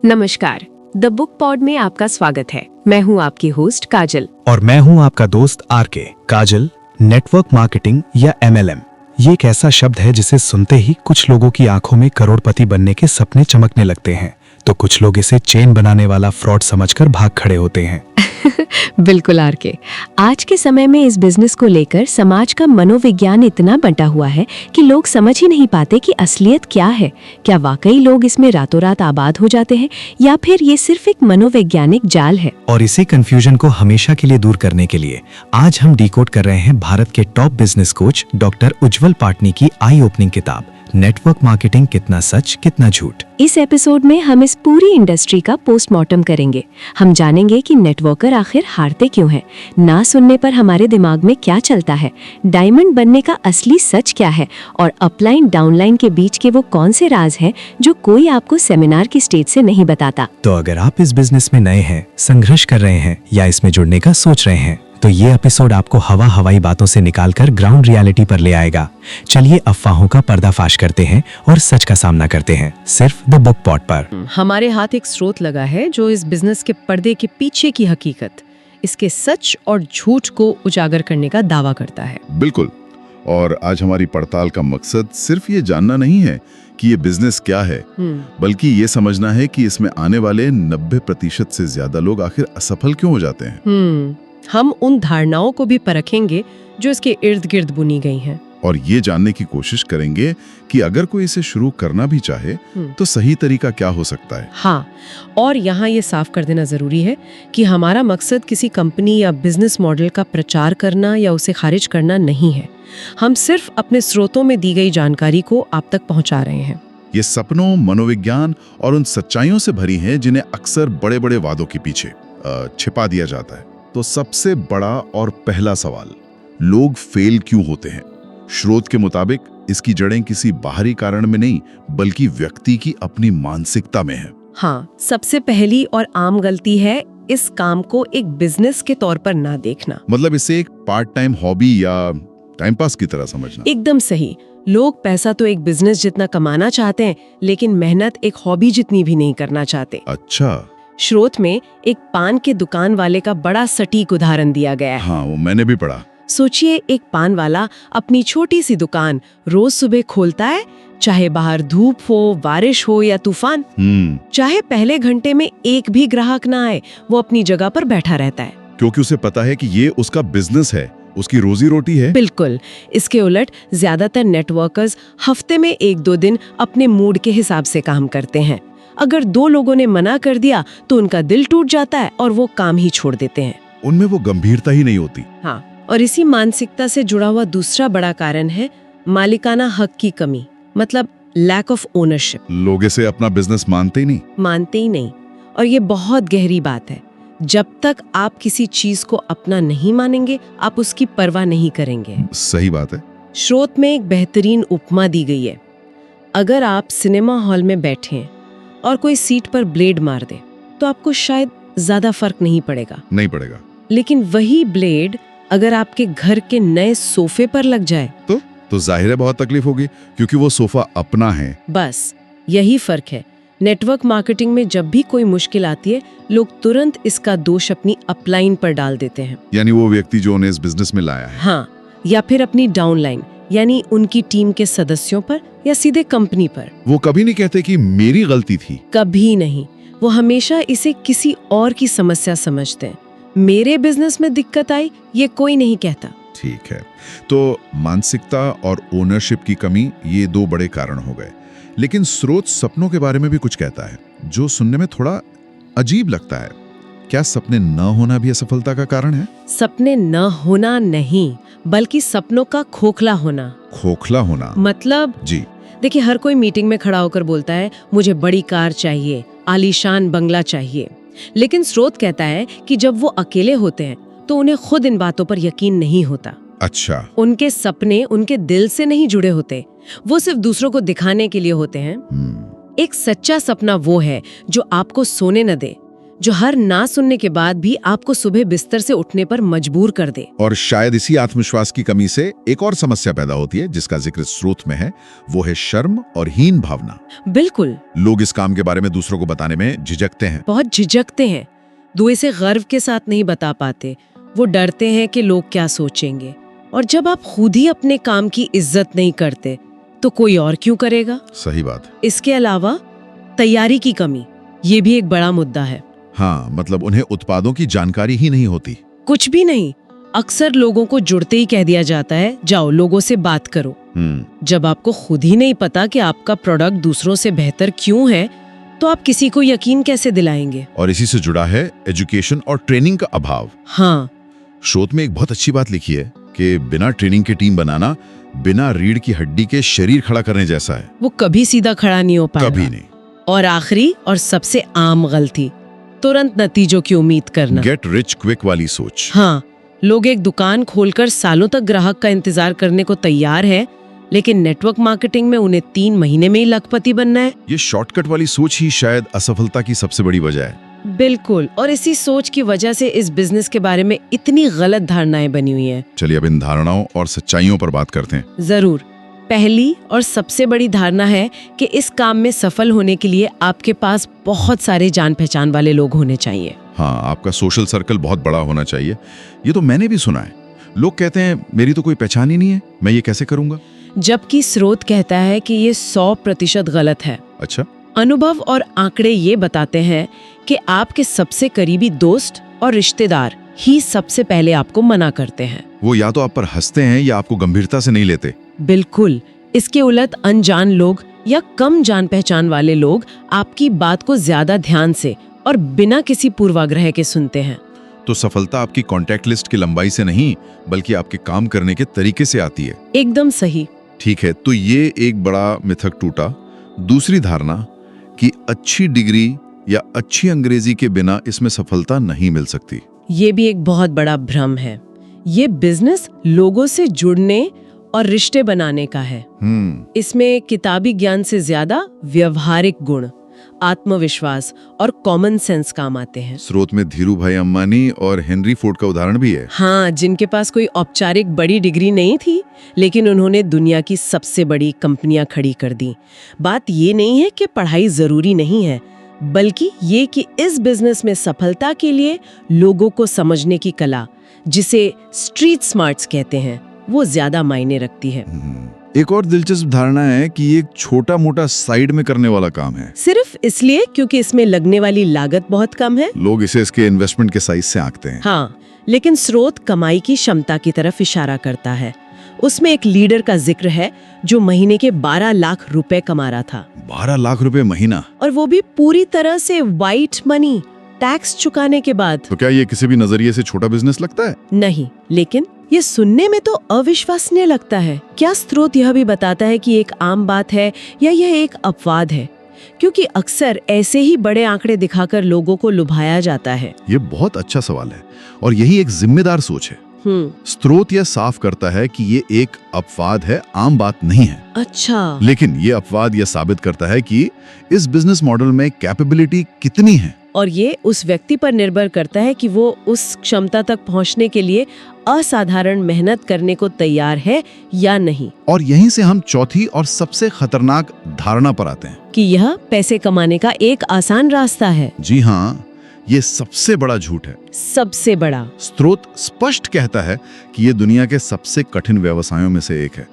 नमस्कार, the book pod में आपका स्वागत है। मैं हूं आपकी होस्ट काजल। और मैं हूं आपका दोस्त आरके। काजल, नेटवर्क मार्केटिंग या MLM ये एक ऐसा शब्द है जिसे सुनते ही कुछ लोगों की आंखों में करोड़पति बनने के सपने चमकने लगते हैं, तो कुछ लोग इसे चेन बनाने वाला फ्रॉड समझकर भाग खड़े होते हैं। बिल्कुल आरके, आज के समय में इस बिजनेस को लेकर समाज का मनोविज्ञान इतना बंटा हुआ है कि लोग समझ ही नहीं पाते कि असलियत क्या है। क्या वाकई लोग इसमें रातों रात आबाद हो जाते हैं या फिर ये सिर्फ एक मनोवैज्ञानिक जाल है। और इसी कंफ्यूजन को हमेशा के लिए दूर करने के लिए आज हम डिकोड कर रहे हैं भारत के टॉप बिजनेस कोच डॉक्टर उज्जवल पाटनी की आई ओपनिंग किताब नेटवर्क मार्केटिंग, कितना सच कितना झूठ। इस एपिसोड में हम इस पूरी इंडस्ट्री का पोस्टमार्टम करेंगे। हम जानेंगे कि नेटवर्कर आखिर हारते क्यों हैं, ना सुनने पर हमारे दिमाग में क्या चलता है, डायमंड बनने का असली सच क्या है और अपलाइन डाउनलाइन के बीच के वो कौन से राज हैं जो कोई आपको सेमिनार की स्टेज से नहीं बताता। तो अगर आप इस बिजनेस में नए हैं, संघर्ष कर रहे हैं या इसमें जुड़ने का सोच रहे हैं, तो ये एपिसोड आपको हवाई बातों से निकालकर ग्राउंड रियलिटी पर ले आएगा। चलिए अफवाहों का पर्दाफाश करते हैं और सच का सामना करते हैं, सिर्फ द बुक पॉड पर। हमारे हाथ एक स्रोत लगा है जो इस बिजनेस के पर्दे के पीछे की हकीकत, इसके सच और झूठ को उजागर करने का दावा करता है। बिल्कुल। और आज हमारी पड़ताल का मकसद सिर्फ ये जानना नहीं है कि ये बिजनेस क्या है, बल्कि ये समझना है कि इसमें आने वाले 90% से ज्यादा लोग आखिर असफल क्यों हो जाते हैं। हम उन धारणाओं को भी परखेंगे जो इसके इर्द गिर्द बुनी गई हैं। और ये जानने की कोशिश करेंगे कि अगर कोई इसे शुरू करना भी चाहे तो सही तरीका क्या हो सकता है। हाँ, और यहाँ ये साफ कर देना जरूरी है कि हमारा मकसद किसी कंपनी या बिजनेस मॉडल का प्रचार करना या उसे खारिज करना नहीं है। हम सिर्फ अपने स्रोतों में दी गई जानकारी को आप तक पहुँचा रहे हैं। ये सपनों, मनोविज्ञान और उन सच्चाइयों से भरी हैं जिन्हें अक्सर बड़े बड़े वादों के पीछे छिपा दिया जाता है। तो सबसे बड़ा और पहला सवाल, लोग फेल क्यों होते हैं? स्रोत के मुताबिक इसकी जड़ें किसी बाहरी कारण में नहीं, बल्कि व्यक्ति की अपनी मानसिकता में है। हाँ, सबसे पहली और आम गलती है इस काम को एक बिजनेस के तौर पर ना देखना। मतलब इसे एक पार्ट टाइम हॉबी या टाइम पास की तरह समझना। एकदम सही। लोग पैसा तो एक बिजनेस जितना कमाना चाहते हैं, लेकिन मेहनत एक हॉबी जितनी भी नहीं करना चाहते। अच्छा। स्रोत में एक पान के दुकान वाले का बड़ा सटीक उदाहरण दिया गया है। हाँ, वो मैंने भी पढ़ा। सोचिए, एक पान वाला अपनी छोटी सी दुकान रोज सुबह खोलता है, चाहे बाहर धूप हो, बारिश हो या तूफान। चाहे पहले घंटे में एक भी ग्राहक ना आए, वो अपनी जगह पर बैठा रहता है, क्योंकि उसे पता है कि ये उसका बिजनेस है, उसकी रोजी रोटी है। बिल्कुल। इसके उलट ज्यादातर नेटवर्कर्स हफ्ते में 1-2 दिन अपने मूड के हिसाब से काम करते हैं। अगर 2 लोगों ने मना कर दिया तो उनका दिल टूट जाता है और वो काम ही छोड़ देते हैं। उनमें वो गंभीरता ही नहीं होती। हाँ, और इसी मानसिकता से जुड़ा हुआ दूसरा बड़ा कारण है मालिकाना हक की कमी, मतलब लैक ऑफ ओनरशिप। लोग इसे अपना बिजनेस मानते ही नहीं। और ये बहुत गहरी बात है। जब तक आप किसी चीज को अपना नहीं मानेंगे, आप उसकी परवाह नहीं करेंगे। सही बात है। स्रोत में एक बेहतरीन उपमा दी गई है। अगर आप सिनेमा हॉल में बैठे हैं और कोई सीट पर ब्लेड मार दे तो आपको शायद ज्यादा फर्क नहीं पड़ेगा। लेकिन वही ब्लेड अगर आपके घर के नए सोफे पर लग जाए तो जाहिर है बहुत तकलीफ होगी, क्योंकि वो सोफा अपना है। बस यही फर्क है। नेटवर्क मार्केटिंग में जब भी कोई मुश्किल आती है, लोग तुरंत इसका दोष अपनी अपलाइन पर डाल देते हैं। यानी वो व्यक्ति जो उन्हें इस बिजनेस में लाया है। हाँ, या फिर अपनी डाउनलाइन, यानी उनकी टीम के सदस्यों पर या सीधे कंपनी पर। वो कभी नहीं कहते कि मेरी गलती थी। कभी नहीं। वो हमेशा इसे किसी और की समस्या समझते हैं। मेरे बिजनेस में दिक्कत आई, ये कोई नहीं कहता। ठीक है, तो मानसिकता और ओनरशिप की कमी, ये 2 बड़े कारण हो गए। लेकिन स्रोत सपनों के बारे में भी कुछ कहता है जो सुनने में थोड़ा अजीब लगता है। क्या सपने न होना भी असफलता का कारण है? सपने न होना नहीं, बल्कि सपनों का खोखला होना। मतलब जी, देखिए, हर कोई मीटिंग में खड़ा होकर बोलता है मुझे बड़ी कार चाहिए, आलीशान बंगला चाहिए। लेकिन स्रोत कहता है कि जब वो अकेले होते हैं तो उन्हें खुद इन बातों पर यकीन नहीं होता। अच्छा। उनके सपने उनके दिल से नहीं जुड़े होते, वो सिर्फ दूसरों को दिखाने के लिए होते हैं। एक सच्चा सपना वो है जो आपको सोने न दे, जो हर ना सुनने के बाद भी आपको सुबह बिस्तर से उठने पर मजबूर कर दे। और शायद इसी आत्मविश्वास की कमी से एक और समस्या पैदा होती है जिसका जिक्र स्रोत में है, वो है शर्म और हीन भावना। बिल्कुल, लोग इस काम के बारे में दूसरों को बताने में झिझकते हैं। बहुत झिझकते हैं। दो इसे गर्व के साथ नहीं बता पाते। वो डरते हैं कि लोग क्या सोचेंगे। और जब आप खुद ही अपने काम की इज्जत नहीं करते तो कोई और क्यों करेगा? सही बात। इसके अलावा तैयारी की कमी, ये भी एक बड़ा मुद्दा है। हाँ, मतलब उन्हें उत्पादों की जानकारी ही नहीं होती। कुछ भी नहीं। अक्सर लोगों को जुड़ते ही कह दिया जाता है, जाओ लोगों से बात करो। जब आपको खुद ही नहीं पता कि आपका प्रोडक्ट दूसरों से बेहतर क्यों है, तो आप किसी को यकीन कैसे दिलाएंगे? और इसी से जुड़ा है एजुकेशन और ट्रेनिंग का अभाव। हाँ, शोध में एक बहुत अच्छी बात लिखी है कि बिना ट्रेनिंग की टीम बनाना बिना रीढ़ की हड्डी के शरीर खड़ा करने जैसा है। वो कभी सीधा खड़ा नहीं हो पाएगा। कभी नहीं। और आखिरी और सबसे आम गलती, तुरंत नतीजों की उम्मीद करना। गेट रिच क्विक वाली सोच। हाँ, लोग एक दुकान खोलकर सालों तक ग्राहक का इंतजार करने को तैयार है, लेकिन नेटवर्क मार्केटिंग में उन्हें 3 महीने में ही लखपति बनना है। ये शॉर्टकट वाली सोच ही शायद असफलता की सबसे बड़ी वजह है। बिल्कुल, और इसी सोच की वजह से इस बिजनेस के बारे में इतनी गलत धारणाएं बनी हुई हैं। चलिए अब इन धारणाओं और सच्चाइयों पर बात करते हैं। जरूर। पहली और सबसे बड़ी धारणा है कि इस काम में सफल होने के लिए आपके पास बहुत सारे जान पहचान वाले लोग होने चाहिए। हाँ, आपका सोशल सर्कल बहुत बड़ा होना चाहिए। ये तो मैंने भी सुना है। लोग कहते हैं मेरी तो कोई पहचान ही नहीं है, मैं ये कैसे करूंगा? जबकि स्रोत कहता है कि ये 100% गलत है। अच्छा। अनुभव और आंकड़े ये बताते हैं कि आपके सबसे करीबी दोस्त और रिश्तेदार ही सबसे पहले आपको मना करते हैं। वो या तो आप पर हंसते हैं या आपको गंभीरता से नहीं लेते। बिल्कुल। इसके उलट अनजान लोग या कम जान पहचान वाले लोग आपकी बात को ज्यादा ध्यान से और बिना किसी पूर्वाग्रह के सुनते हैं। तो सफलता आपकी कॉन्टैक्ट लिस्ट की लंबाई से नहीं, बल्कि आपके काम करने के तरीके से आती है। एकदम सही। ठीक है, तो ये एक बड़ा मिथक टूटा। दूसरी धारणा कि अच्छी डिग्री या अच्छी अंग्रेजी के बिना इसमें सफलता नहीं मिल सकती। ये भी एक बहुत बड़ा भ्रम है। ये बिजनेस लोगों से जुड़ने और रिश्ते बनाने का है। इसमें किताबी ज्ञान से ज्यादा व्यवहारिक गुण, आत्मविश्वास और कॉमन सेंस काम आते हैं। स्रोत में धीरू भाई अंबानी और हेनरी फोर्ड का उदाहरण भी है। हाँ, जिनके पास कोई औपचारिक बड़ी डिग्री नहीं थी, लेकिन उन्होंने दुनिया की सबसे बड़ी कंपनियां खड़ी कर दी। बात ये नहीं है कि पढ़ाई जरूरी नहीं है, बल्कि ये कि इस बिजनेस में सफलता के लिए लोगों को समझने की कला, जिसे स्ट्रीट स्मार्ट्स कहते हैं, वो ज्यादा मायने रखती है। एक और दिलचस्प धारणा है कि ये एक छोटा मोटा साइड में करने वाला काम है। सिर्फ इसलिए क्योंकि इसमें लगने वाली लागत बहुत कम है। लोग इसे इसके इन्वेस्टमेंट के साइज से आंकते हैं। हाँ, लेकिन स्रोत कमाई की क्षमता की तरफ इशारा करता है। उसमें एक लीडर का जिक्र है जो महीने के 12 लाख रुपए कमा रहा था। 12 लाख रुपए महीना? और वो भी पूरी तरह से वाइट मनी, टैक्स चुकाने के बाद। तो क्या ये किसी भी नजरिए से छोटा बिजनेस लगता है? नहीं, लेकिन ये सुनने में तो अविश्वसनीय लगता है। क्या स्रोत यह भी बताता है कि एक आम बात है या यह एक अपवाद है? क्योंकि अक्सर ऐसे ही बड़े आंकड़े दिखाकर लोगों को लुभाया जाता है। ये बहुत अच्छा सवाल है और यही एक जिम्मेदार सोच है। स्रोत यह साफ करता है कि ये एक अपवाद है, आम बात नहीं है। अच्छा। लेकिन ये अपवाद यह साबित करता है कि इस बिजनेस मॉडल में कैपेबिलिटी कितनी है। और ये उस व्यक्ति पर निर्भर करता है कि वो उस क्षमता तक पहुंचने के लिए असाधारण मेहनत करने को तैयार है या नहीं। और यहीं से हम चौथी और सबसे खतरनाक धारणा पर आते हैं कि यह पैसे कमाने का एक आसान रास्ता है। जी हाँ, ये सबसे बड़ा झूठ है। सबसे बड़ा। स्रोत स्पष्ट कहता है कि ये दुनिया के सबसे कठिन व्यवसायों में से एक है।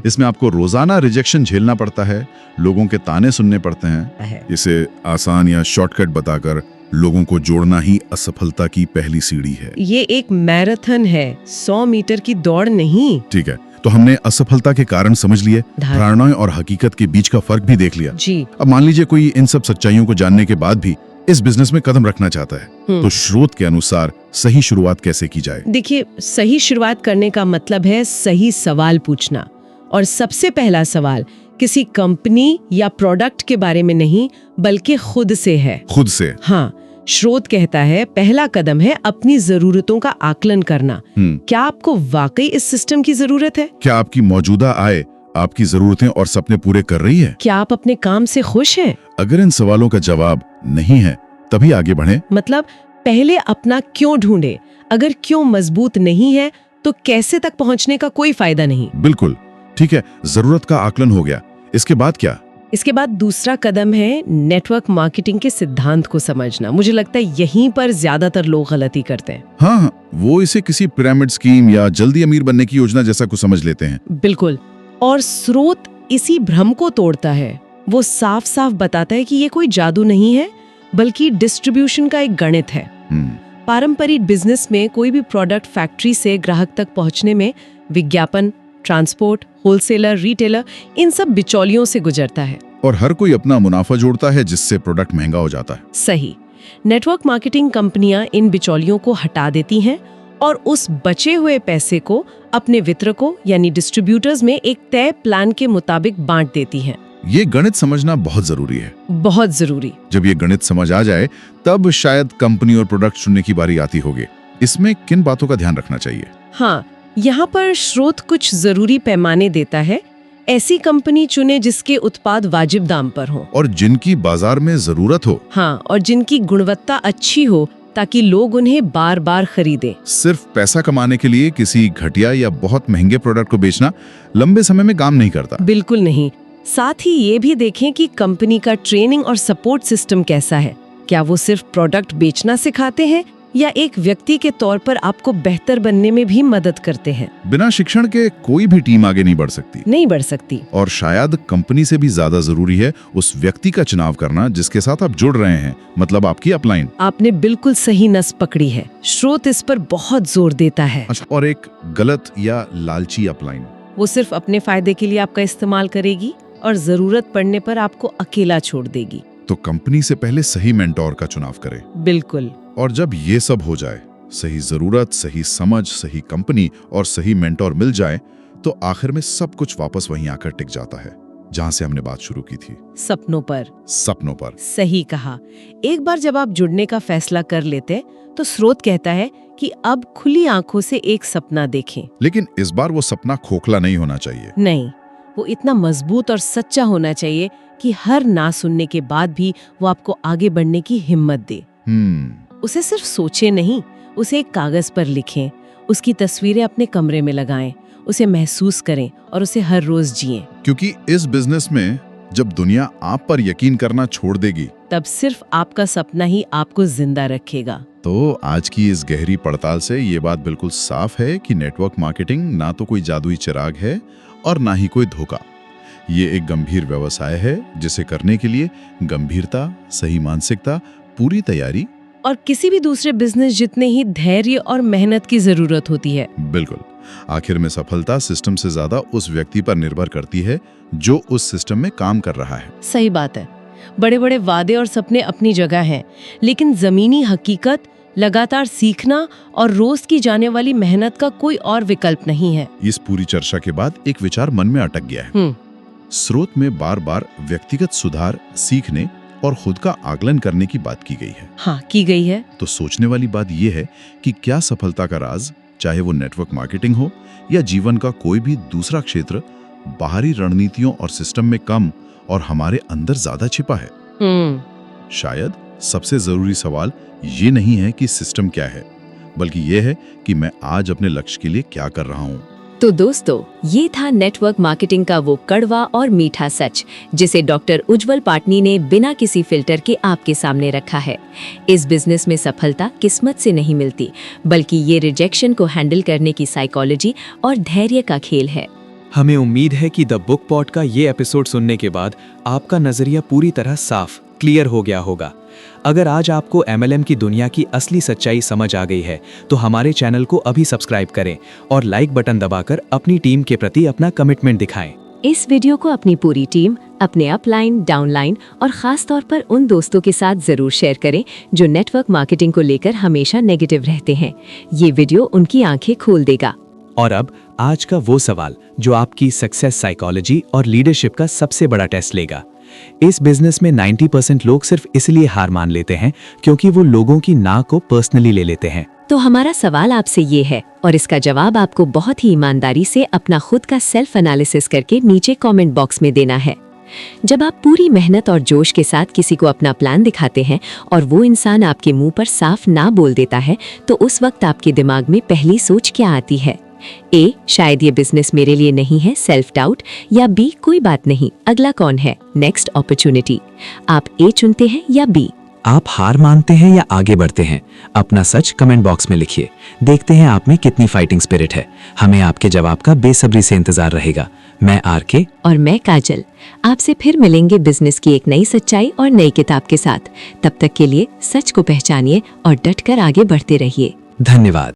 इसमें आपको रोजाना रिजेक्शन झेलना पड़ता है, लोगों के ताने सुनने पड़ते हैं। इसे आसान या शॉर्टकट बताकर लोगों को जोड़ना ही असफलता की पहली सीढ़ी है। ये एक मैराथन है, 100 मीटर की दौड़ नहीं। ठीक है, तो हमने असफलता के कारण समझ लिए, धारणाएं और हकीकत के बीच का फर्क भी देख लिया। जी। अब मान लीजिए कोई इन सब सच्चाइयों को जानने के बाद भी इस बिजनेस में कदम रखना चाहता है, तो स्रोत के अनुसार सही शुरुआत कैसे की जाए? देखिए, सही शुरुआत करने का मतलब है सही सवाल पूछना। और सबसे पहला सवाल किसी कंपनी या प्रोडक्ट के बारे में नहीं, बल्कि खुद से है। खुद से? हाँ, स्रोत कहता है पहला कदम है अपनी जरूरतों का आकलन करना। क्या आपको वाकई इस सिस्टम की जरूरत है? क्या आपकी मौजूदा आय आपकी जरूरतें और सपने पूरे कर रही है? क्या आप अपने काम से खुश हैं? अगर इन सवालों का जवाब नहीं है, तभी आगे बढ़े। मतलब पहले अपना क्यों ढूंढे, अगर क्यों मजबूत नहीं है तो कैसे तक पहुंचने का कोई फायदा नहीं। बिल्कुल ठीक है, जरूरत का आकलन हो गया। इसके बाद क्या? इसके बाद दूसरा कदम है नेटवर्क मार्केटिंग के सिद्धांत को समझना। मुझे लगता है यहीं पर ज्यादातर लोग गलती करते हैं। हाँ, वो इसे किसी पिरामिड स्कीम या जल्दी अमीर बनने की योजना जैसा कुछ समझ लेते हैं। बिल्कुल, और स्रोत इसी भ्रम को तोड़ता है। वो साफ साफ बताता है कि ये कोई जादू नहीं है, बल्कि डिस्ट्रीब्यूशन का एक गणित है। पारंपरिक बिजनेस में कोई भी प्रोडक्ट फैक्ट्री से ग्राहक तक पहुंचने में विज्ञापन, ट्रांसपोर्ट, होलसेलर, रिटेलर, इन सब बिचौलियों से गुजरता है। और हर कोई अपना मुनाफा जोड़ता है, जिससे प्रोडक्ट महंगा हो जाता है। सही। नेटवर्क मार्केटिंग कंपनियां इन बिचौलियों को हटा देती हैं और उस बचे हुए पैसे को अपने वितरकों यानी डिस्ट्रीब्यूटर्स में एक तय प्लान के मुताबिक बांट देती हैं। ये गणित समझना बहुत जरूरी है। बहुत जरूरी। जब ये गणित समझ आ जाए तब शायद कंपनी और प्रोडक्ट चुनने की बारी आती होगी। इसमें किन बातों का ध्यान रखना चाहिए? हाँ, यहाँ पर स्रोत कुछ जरूरी पैमाने देता है। ऐसी कंपनी चुने जिसके उत्पाद वाजिब दाम पर हो और जिनकी बाजार में जरूरत हो। हाँ, और जिनकी गुणवत्ता अच्छी हो ताकि लोग उन्हें बार बार खरीदें। सिर्फ पैसा कमाने के लिए किसी घटिया या बहुत महंगे प्रोडक्ट को बेचना लंबे समय में काम नहीं करता। बिल्कुल नहीं। साथ ही ये भी देखें कि कंपनी का ट्रेनिंग और सपोर्ट सिस्टम कैसा है। क्या वो सिर्फ प्रोडक्ट बेचना सिखाते हैं या एक व्यक्ति के तौर पर आपको बेहतर बनने में भी मदद करते हैं? बिना शिक्षण के कोई भी टीम आगे नहीं बढ़ सकती। और शायद कंपनी से भी ज्यादा जरूरी है उस व्यक्ति का चुनाव करना जिसके साथ आप जुड़ रहे हैं, मतलब आपकी अपलाइन। आपने बिल्कुल सही नस पकड़ी है। स्रोत इस पर बहुत जोर देता है। अच्छा, और एक गलत या लालची अपलाइन? वो सिर्फ अपने फायदे के लिए आपका इस्तेमाल करेगी और जरूरत पड़ने पर आपको अकेला छोड़ देगी। तो कंपनी से पहले सही मेंटोर का चुनाव करें। बिल्कुल। और जब ये सब हो जाए, सही जरूरत, सही समझ, सही कंपनी और सही मेंटोर मिल जाए, तो आखिर में सब कुछ वापस वहीं आकर टिक जाता है जहां से हमने बात शुरू की थी। सपनों पर। सही कहा। एक बार जब आप जुड़ने का फैसला कर लेते तो स्रोत कहता है कि अब खुली आंखों से एक सपना देखें। लेकिन इस बार वो सपना खोखला नहीं होना चाहिए। नहीं, वो इतना मजबूत और सच्चा होना चाहिए कि हर ना सुनने के बाद भी वो आपको आगे बढ़ने की हिम्मत दे। उसे सिर्फ सोचे नहीं, उसे एक कागज पर लिखें, उसकी तस्वीरें अपने कमरे में लगाएं, उसे महसूस करें और उसे हर रोज जिएं। क्योंकि इस बिजनेस में जब दुनिया आप पर यकीन करना छोड़ देगी, तब सिर्फ आपका सपना ही आपको जिंदा रखेगा। तो आज की इस गहरी पड़ताल से ये बात बिल्कुल साफ है कि नेटवर्क मार्केटिंग ना तो कोई जादुई चिराग है और ना ही कोई धोखा। ये एक गंभीर व्यवसाय है जिसे करने के लिए गंभीरता, सही मानसिकता, पूरी तैयारी और किसी भी दूसरे बिजनेस जितने ही धैर्य और मेहनत की जरूरत होती है। बिल्कुल। आखिर में सफलता सिस्टम से ज्यादा उस व्यक्ति पर निर्भर करती है जो उस सिस्टम में काम कर रहा है। सही बात है। बड़े बड़े वादे और सपने अपनी जगह हैं, लेकिन जमीनी हकीकत, लगातार सीखना और रोज की जाने वाली मेहनत का कोई और विकल्प नहीं है। इस पूरी चर्चा के बाद एक विचार मन में अटक गया है। स्रोत में बार बार व्यक्तिगत सुधार, सीखने और खुद का आकलन करने की बात की गई है। हाँ, की गई है। तो सोचने वाली बात यह है कि क्या सफलता का राज, चाहे वो नेटवर्क मार्केटिंग हो या जीवन का कोई भी दूसरा क्षेत्र, बाहरी रणनीतियों और सिस्टम में कम और हमारे अंदर ज्यादा छिपा है? शायद सबसे जरूरी सवाल ये नहीं है कि सिस्टम क्या है, बल्कि ये है कि मैं आज अपने लक्ष्य के लिए क्या कर रहा हूँ। तो दोस्तों, ये था नेटवर्क मार्केटिंग का वो कड़वा और मीठा सच जिसे डॉक्टर उज्जवल पाटनी ने बिना किसी फिल्टर के आपके सामने रखा है। इस बिजनेस में सफलता किस्मत से नहीं मिलती, बल्कि ये रिजेक्शन को हैंडल करने की साइकोलॉजी और धैर्य का खेल है। हमें उम्मीद है कि द बुक पॉट का ये एपिसोड सुनने के बाद आपका नजरिया पूरी तरह साफ, क्लियर हो गया होगा। अगर आज आपको MLM की दुनिया की असली सच्चाई समझ आ गई है, तो हमारे चैनल को अभी सब्सक्राइब करें और लाइक बटन दबाकर अपनी टीम के प्रति अपना कमिटमेंट दिखाएं। इस वीडियो को अपनी पूरी टीम, अपने अपलाइन, डाउनलाइन और खास तौर पर उन दोस्तों के साथ जरूर शेयर करें जो नेटवर्क मार्केटिंग को लेकर हमेशा नेगेटिव रहते हैं। ये वीडियो उनकी आंखें खोल देगा। और अब आज का वो सवाल जो आपकी सक्सेस साइकोलॉजी और लीडरशिप का सबसे बड़ा टेस्ट लेगा। इस बिजनेस में 90% लोग सिर्फ इसलिए हार मान लेते हैं क्योंकि वो लोगों की ना को पर्सनली ले लेते हैं। तो हमारा सवाल आपसे ये है, और इसका जवाब आपको बहुत ही ईमानदारी से अपना खुद का सेल्फ एनालिसिस करके नीचे कमेंट बॉक्स में देना है। जब आप पूरी मेहनत और जोश के साथ किसी को अपना प्लान दिखाते हैं और वो इंसान आपके मुंह पर साफ ना बोल देता है, तो उस वक्त आपके दिमाग में पहली सोच क्या आती है? ए, शायद ये बिजनेस मेरे लिए नहीं है, सेल्फ डाउट, या बी, कोई बात नहीं, अगला कौन है, नेक्स्ट अपॉर्चुनिटी। आप ए चुनते हैं या बी? आप हार मानते हैं या आगे बढ़ते हैं? अपना सच कमेंट बॉक्स में लिखिए। देखते हैं आप में कितनी फाइटिंग स्पिरिट है। हमें आपके जवाब का बेसब्री से इंतजार रहेगा। मैं आरके और मैं काजल। आपसे फिर मिलेंगे बिजनेस की एक नई सच्चाई और नई किताब के साथ। तब तक के लिए सच को पहचानिए और डटकर आगे बढ़ते रहिए। धन्यवाद।